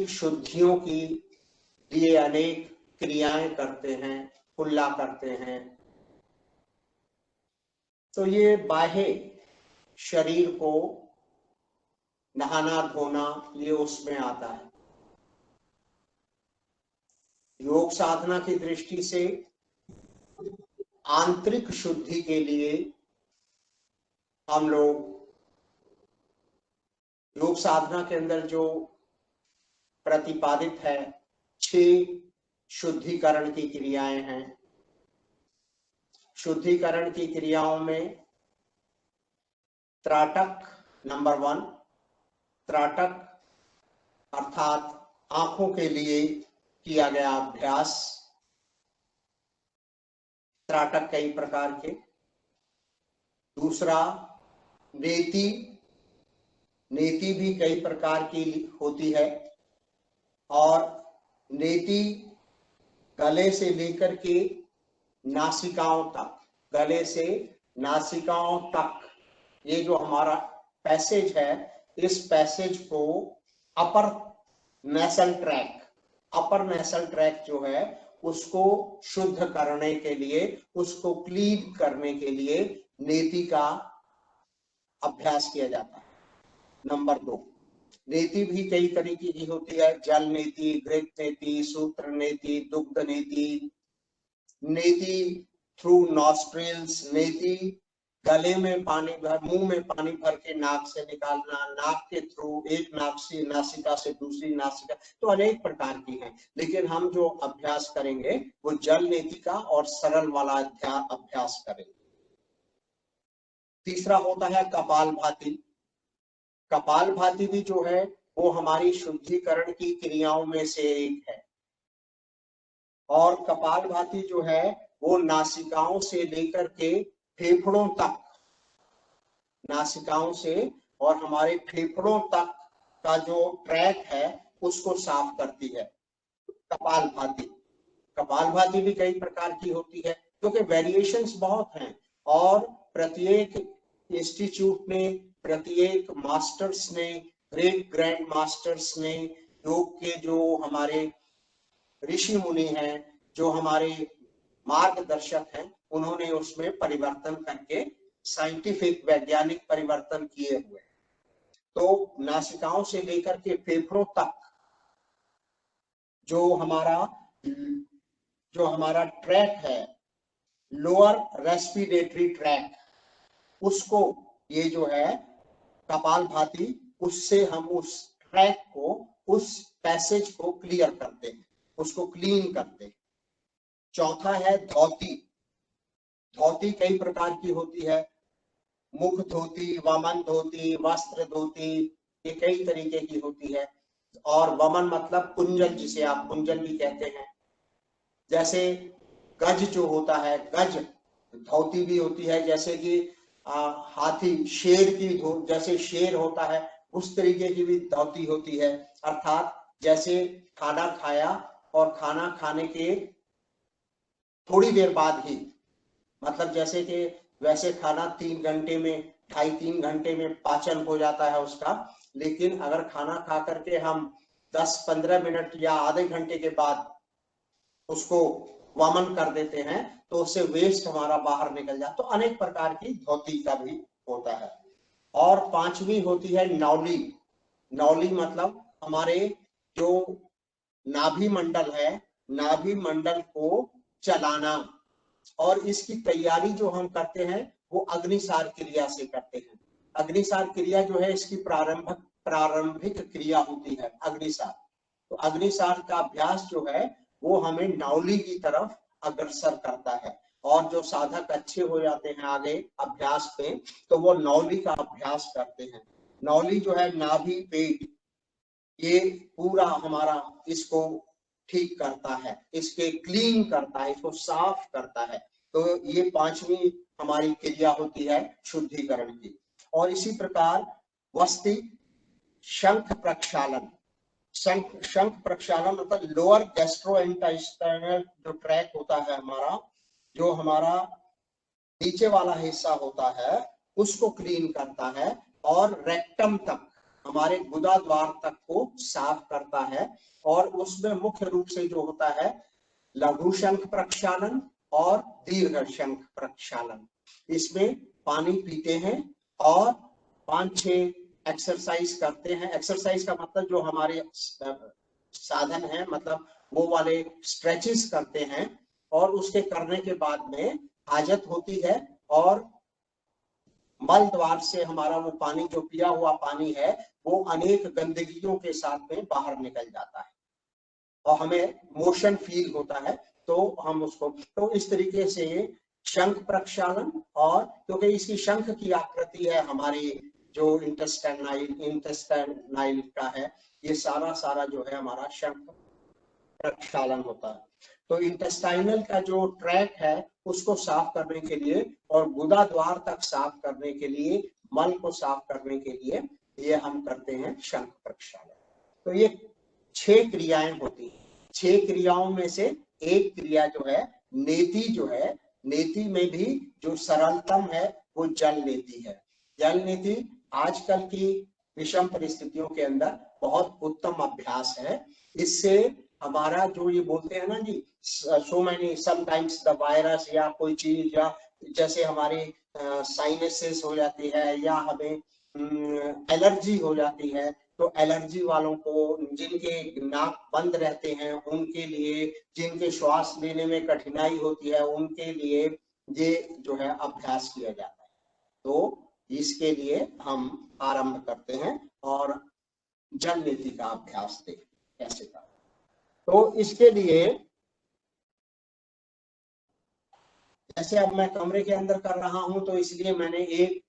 शुद्धियों की लिए अनेक क्रियाएं करते हैं, कुल्ला करते हैं। तो ये बाह्य शरीर को नहाना धोना ये उसमें आता है। योग साधना की दृष्टि से आंतरिक शुद्धि के लिए हम लोग योग साधना के अंदर जो प्रतिपादित है 6 शुद्धिकरण की क्रियाएं हैं। शुद्धिकरण की क्रियाओं में त्राटक नंबर 1, त्राटक अर्थात आंखों के लिए किया गया अभ्यास। त्राटक कई प्रकार के। दूसरा नेति, नेति भी कई प्रकार की होती है और नेति गले से लेकर के नासिकाओं तक, गले से नासिकाओं तक ये जो हमारा पैसेज है, इस पैसेज को अपर नेसल ट्रैक, अपर नेसल ट्रैक जो है उसको शुद्ध करने के लिए, उसको क्लीन करने के लिए नेति का अभ्यास किया जाता है। नंबर 2, नेति भी कई तरीके की होती है। जल नेति, घृत नेति, सूत्र नेति, दुग्ध नेति, नेति थ्रू नॉस्ट्रिल्स, नेति गले में पानी भर, मुंह में पानी भर के नाक से निकालना, नाक के थ्रू एक नाक से नासिका से दूसरी नासिका, तो अनेक प्रकार की है। लेकिन हम जो अभ्यास करेंगे वो जल नेति का और सरल वाला अभ्यास करेंगे। तीसरा होता है कपालभाति। कपालभाति भी जो है वो हमारी शुद्धिकरण की क्रियाओं में से एक है और कपालभाति जो है वो नासिकाओं से लेकर के फेफड़ों तक, नासिकाओं से और हमारे फेफड़ों तक का जो ट्रैक है उसको साफ करती है कपालभाति। कपालभाति भी कई प्रकार की होती है क्योंकि वेरिएशंस बहुत हैं और प्रत्येक इंस्टीट्यूट ने, प्रत्येक मास्टर्स ने, ग्रेट ग्रैंड मास्टर्स ने, योग के जो हमारे ऋषि मुनि हैं, जो हमारे मार्गदर्शक हैं, उन्होंने उसमें परिवर्तन करके साइंटिफिक वैज्ञानिक परिवर्तन किए हुए। तो नासिकाओं से लेकर के फेफड़ों तक जो हमारा ट्रैक है, लोअर रेस्पिरेटरी ट्रैक, उसको ये जो है कपालभाति, उससे हम उस ट्रैक को, उस पैसेज को क्लियर करते हैं, उसको क्लीन करते हैं। चौथा है धोती। धोती कई प्रकार की होती है, मुख धोती, वमन धोती, वस्त्र धोती, ये कई तरीके की होती है। और वमन मतलब कुंजल, जिसे आप कुंजल भी कहते हैं। जैसे गज जो होता है, गज धोती भी होती है, जैसे कि हाथी शेर की जैसे शेर होता है उस तरीके की भी धोती होती है। अर्थात जैसे खाना खाया और खाना खाने के थोड़ी देर बाद ही, मतलब जैसे कि वैसे खाना 3 घंटे में, 2.5-3 घंटे में पाचन हो जाता है उसका, लेकिन अगर खाना खा करके हम 10-15 मिनट या आधे घंटे के बाद उसको वमन कर देते हैं तो उससे वेस्ट हमारा बाहर निकल जाता। तो अनेक प्रकार की धोती का भी होता है। और 5वीं होती है नौली। नौली मतलब हमारे जो नाभि मंडल है, नाभि मंडल को चलाना, और इसकी तैयारी जो हम करते हैं वो अग्निसार क्रिया से करते हैं। अग्निसार क्रिया जो है इसकी प्रारंभिक क्रिया होती है अग्निसार। तो अग्निसार का अभ्यास जो है वो हमें नौली की तरफ अग्रसर करता है। और जो साधक अच्छे हो जाते हैं आगे अभ्यास में, तो वो नौली का अभ्यास करते हैं। नौली जो है नाभि पेट, ये पूरा हमारा इसको ठीक करता है, इसके क्लीन करता है, इसको साफ करता है। तो ये 5वीं हमारी क्रिया होती है शुद्धिकरण की। और इसी प्रकार वस्ति शंख प्रक्षालन। शंख प्रक्षालन मतलब लोअर गैस्ट्रोइंटेस्टाइनल जो ट्रैक होता है हमारा, जो हमारा नीचे वाला हिस्सा होता है, उसको क्लीन करता है और रेक्टम तक, हमारे गुदा द्वार तक को साफ करता है। और उसमें मुख्य रूप से जो होता है लघु शंख प्रक्षालन और दीर्घ शंख प्रक्षालन। इसमें पानी पीते हैं और 5-6 एक्सरसाइज करते हैं। एक्सरसाइज का मतलब जो हमारे साधन है, मतलब वो वाले स्ट्रेचेस करते हैं, और उसके करने के बाद में हाजत होती है और मल द्वार से हमारा वो पानी जो पिया हुआ पानी है वो अनेक गंदगियों के साथ में बाहर निकल जाता है और हमें मोशन फील होता है। तो हम उसको, तो इस तरीके से शंख प्रक्षालन, और क्योंकि इसकी शंख की आकृति है हमारी जो इंटेस्टाइनाइल का है, ये सारा जो है हमारा शंख प्रक्षालन होता है। तो इंटेस्टाइनल का जो ट्रैक है उसको साफ करने के लिए और गुदा द्वार तक साफ करने के लिए, मल को साफ करने के लिए ये हम करते हैं शंख प्रक्षालन। तो ये 6 क्रियाएं होती हैं। 6 क्रियाओं में से एक क्रिया जो है नेति, जो है नेति में भी जो सरलतम है वो जल नेति है। जल नेति आजकल की विषम परिस्थितियों के अंदर बहुत उत्तम अभ्यास है। इससे हमारा जो ये बोलते हैं ना जी, so many sometimes the virus या कोई चीज, या जैसे हमारी साइनसेस हो जाती है या हमें एलर्जी हो जाती है, तो एलर्जी वालों को, जिनके नाक बंद रहते हैं उनके लिए, जिनके श्वास लेने में कठिनाई होती है उनके लिए ये जो है अभ्यास किया जाता है। तो इसके लिए हम आरंभ करते हैं और जल नीति का अभ्यास देखें कैसे करें। तो इसके लिए जैसे अब मैं कमरे के अंदर कर रहा हूं तो इसलिए मैंने एक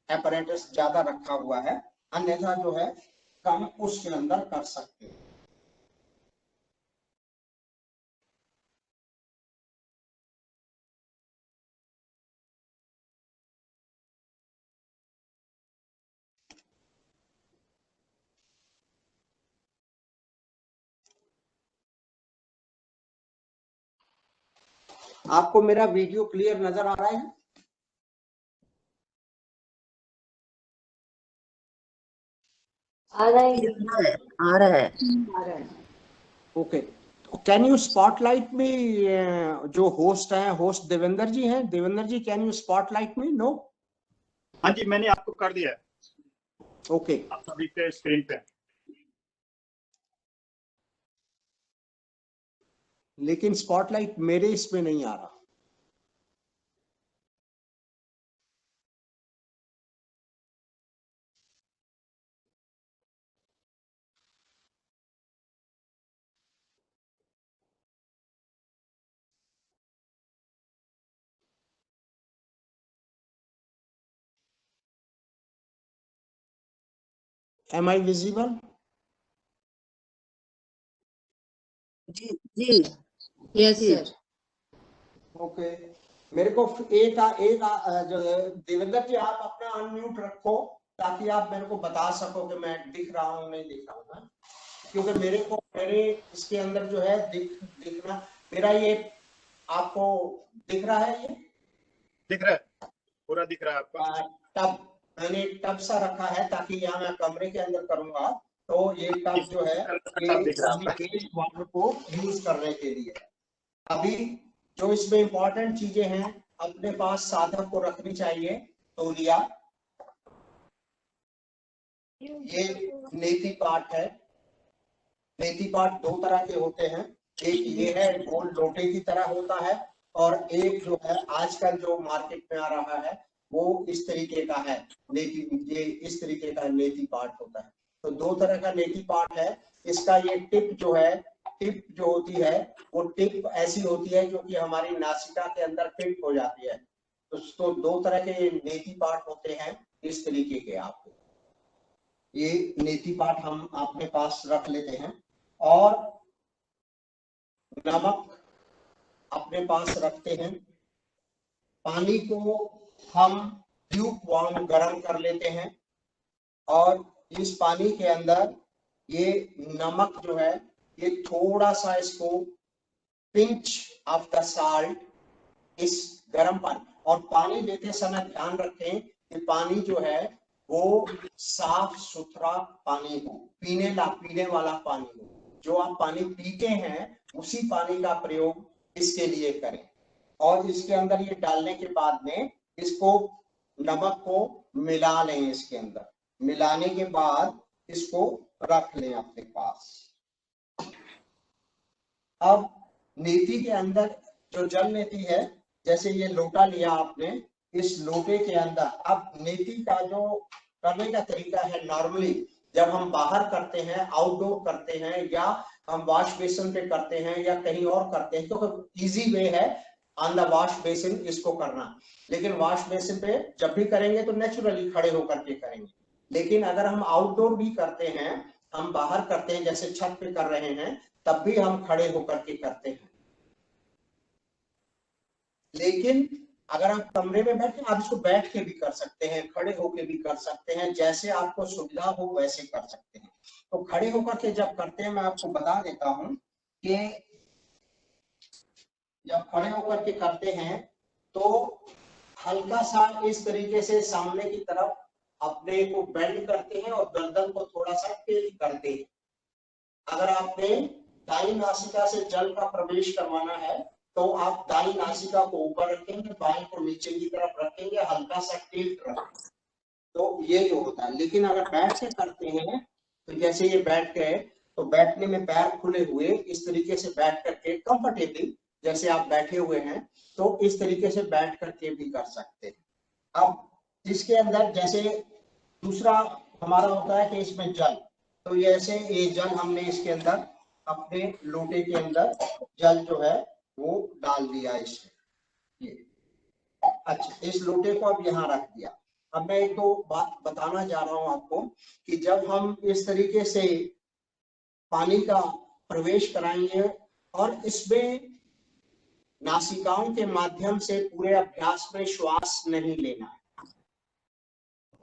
एपरेटस ज्यादा रखा हुआ है, अन्यथा जो है कम उसके अंदर कर सकते हैं। आपको मेरा वीडियो क्लियर नजर आ रहा है? आ रहा है, आ रहा है। ओके, कैन यू स्पॉटलाइट में जो होस्ट है, होस्ट देवेंद्र जी हैं? देवेंद्र जी, कैन यू स्पॉटलाइट में? नो? हाँ जी, मैंने आपको कर दिया है। ओके, आप सभी के स्क्रीन पे। लेकिन स्पॉटलाइट मेरे इसमें नहीं आ रहा। Am I visible? जी जी, यस सर। ओके, मेरे को एक जो देवेंद्र जी आप अपना अनम्यूट रखो ताकि आप मेरे को बता सको कि मैं दिख रहा हूँ नहीं दिख रहा हूँ, क्योंकि मेरे इसके अंदर जो है दिखना मेरा ये आपको दिख रहा है, ये दिख रहा है, पूरा दिख रहा है आपको। टब मैंने टब सा रखा है ताकि यहाँ मैं कमरे के अंदर करूंगा तो ये टब जो है वाटर को यूज करने के लिए। अभी जो इसमें इंपॉर्टेंट चीजें हैं अपने पास साधक को रखनी चाहिए। तौलिया, ये नेति पाठ है। नेति पाठ 2 तरह के होते हैं, एक ये है गोल लोटे की तरह होता है और एक जो है आजकल जो मार्केट में आ रहा है वो इस तरीके का है। ये इस तरीके का नेति पाठ होता है। तो 2 तरह का नेति पाठ है। इसका ये टिप जो है, टिप जो होती है वो टिप ऐसी होती है जो कि हमारी नासिका के अंदर फिट हो जाती है। तो 2 तरह के नेति पाठ होते हैं इस तरीके के। आपको ये नेति पाठ हम अपने पास रख लेते हैं और नमक अपने पास रखते हैं। पानी को हम ल्यूक वार्म गर्म कर लेते हैं और इस पानी के अंदर ये नमक जो है ये थोड़ा सा, इसको पिंच ऑफ द साल्ट, इस गर्म पानी, और पानी लेते समय ध्यान रखें कि पानी जो है वो साफ सुथरा पानी हो, पीने वाला पानी हो। जो आप पानी पीते हैं उसी पानी का प्रयोग इसके लिए करें। और इसके अंदर ये डालने के बाद में इसको, नमक को मिला लें। इसके अंदर मिलाने के बाद इसको रख लें अपने पास। अब नीति के अंदर जो जल नीति है, जैसे ये लोटा लिया आपने, इस लोटे के अंदर अब नीति का जो करने का तरीका है, नॉर्मली जब हम बाहर करते हैं, आउटडोर करते हैं, या हम वॉश बेसिन पे करते हैं या कहीं और करते हैं, तो इजी वे है ऑन द वॉश बेसिन इसको करना। लेकिन वॉश बेसिन पे जब भी करेंगे तो नेचुरली खड़े होकर के करेंगे। लेकिन अगर हम आउटडोर भी करते हैं, हम बाहर करते हैं, जैसे छत पे कर रहे हैं, तब भी हम खड़े होकर के करते हैं। लेकिन अगर आप कमरे में बैठे, आप इसको बैठ के भी कर सकते हैं, खड़े होके भी कर सकते हैं, जैसे आपको सुविधा हो वैसे कर सकते हैं। तो खड़े होकर के जब करते हैं, मैं आपको बता देता हूं कि जब खड़े होकर के करते हैं तो हल्का सा इस तरीके से सामने की तरफ अपने को बेंड करते हैं और गर्दन को थोड़ा सा टिल्ट करते हैं। अगर आपने दाईं नासिका से जल का प्रवेश करवाना है तो आप दाईं नासिका को ऊपर रखेंगे, बाईं को नीचे की तरफ रखेंगे, हल्का सा टिल्ट रखेंगे, तो ये जो होता है। लेकिन अगर बैठ के करते हैं तो जैसे ये बैठ गए, तो बैठने में पैर खुले हुए इस तरीके से बैठ करके कंफर्टेबली, जैसे आप बैठे हुए हैं, तो इस तरीके से बैठ करके भी कर सकते हैं। अब इसके अंदर जैसे दूसरा हमारा होता है कि इसमें जल, तो जैसे ये जल हमने इसके अंदर अपने लोटे के अंदर जल जो है वो डाल दिया इसमें। ये अच्छा, इस लोटे को अब यहाँ रख दिया। अब मैं एक दो बात बताना चाह रहा हूं आपको कि जब हम इस तरीके से पानी का प्रवेश कराएंगे और इसमें नासिकाओं के माध्यम से पूरे अभ्यास में श्वास नहीं लेना है,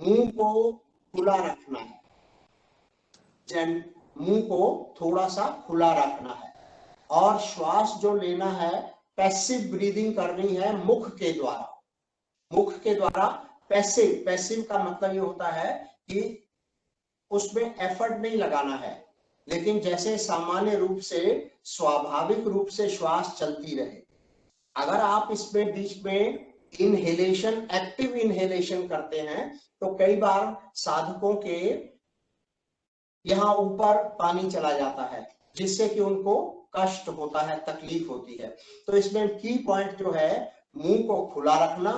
मुंह को खुला रखना है, मुंह को थोड़ा सा खुला रखना है, और श्वास जो लेना है पैसिव ब्रीदिंग करनी है मुख के द्वारा। मुख के द्वारा पैसिव, पैसिव का मतलब ये होता है कि उसमें एफर्ट नहीं लगाना है, लेकिन जैसे सामान्य रूप से स्वाभाविक रूप से श्वास चलती रहे। अगर आप इसमें बीच में इनहेलेशन, एक्टिव इनहेलेशन करते हैं तो कई बार साधकों के यहाँ ऊपर पानी चला जाता है, जिससे कि उनको कष्ट होता है, तकलीफ होती है। तो इसमें की पॉइंट जो है, मुंह को खुला रखना।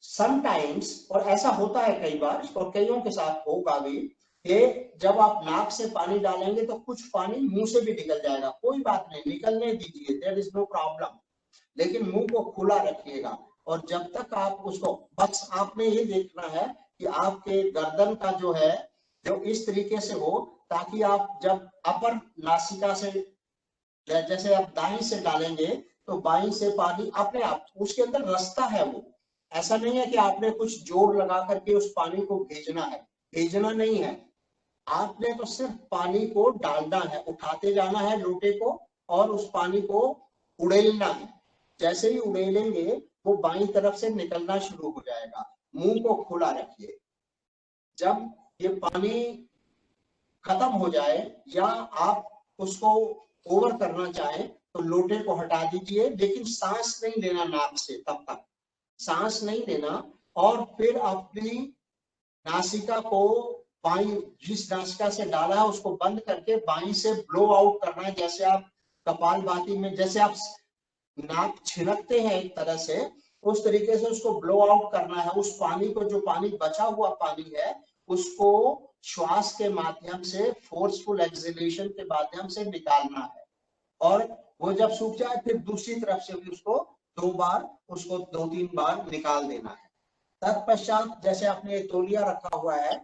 समटाइम्स, और ऐसा होता है कई बार और कईयों के साथ होगा भी, कि जब आप नाक से पानी डालेंगे तो कुछ पानी मुंह से भी निकल जाएगा, कोई बात नहीं, निकलने दीजिए, देयर इज नो प्रॉब्लम, लेकिन मुंह को खुला रखिएगा। और जब तक आप उसको, बस आपने ये देखना है कि आपके गर्दन का जो है जो इस तरीके से हो, ताकि आप जब अपर नासिका से, जैसे आप दाईं से डालेंगे तो बाईं से पानी अपने आप, उसके अंदर रास्ता है वो, ऐसा नहीं है कि आपने कुछ जोर लगा करके उस पानी को भेजना है, भेजना नहीं है, आपने तो सिर्फ पानी को डालना है, उठाते जाना है लोटे को और उस पानी को उड़ेलना है। जैसे ही उड़ेलेंगे वो बाईं तरफ से निकलना शुरू हो जाएगा। मुंह को खुला रखिए। जब ये पानी खत्म हो जाए या आप उसको ओवर करना चाहें तो लोटे को हटा दीजिए, लेकिन सांस नहीं लेना नाक से, तब तक सांस नहीं लेना। और फिर अपनी नासिका को बाईं, जिस नासिका से डाला है उसको बंद करके बाईं से ब्लो आउट करना है, जैसे आप कपालभाति में जैसे आप नाक छिड़कते हैं एक तरह से, उस तरीके से उसको ब्लो आउट करना है। उस पानी को, जो पानी बचा हुआ पानी है, उसको श्वास के माध्यम से, फोर्सफुल एक्सहेलेशन के माध्यम से निकालना है। और वो जब सूख जाए फिर दूसरी तरफ से भी उसको उसको 2-3 बार निकाल देना है। तत्पश्चात जैसे आपने तौलिया रखा हुआ है,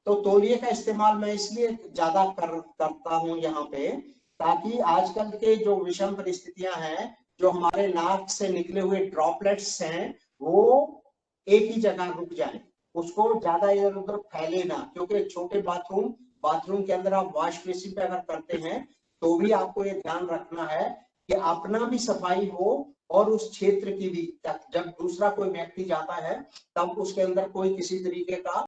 तो तौलिए का इस्तेमाल मैं इसलिए ज्यादा करता हूं यहाँ पे, ताकि आजकल के जो विषम परिस्थितियां हैं, जो हमारे नाक से निकले हुए ड्रॉपलेट्स हैं, वो एक ही जगह रुक जाएं, उसको ज्यादा इधर उधर फैले ना। क्योंकि छोटे बाथरूम के अंदर आप वॉश बेसिन पे अगर करते हैं तो भी आपको ये ध्यान रखना है कि अपना भी सफाई हो और उस क्षेत्र की भी। जब दूसरा कोई व्यक्ति जाता है तब उसके अंदर कोई किसी तरीके का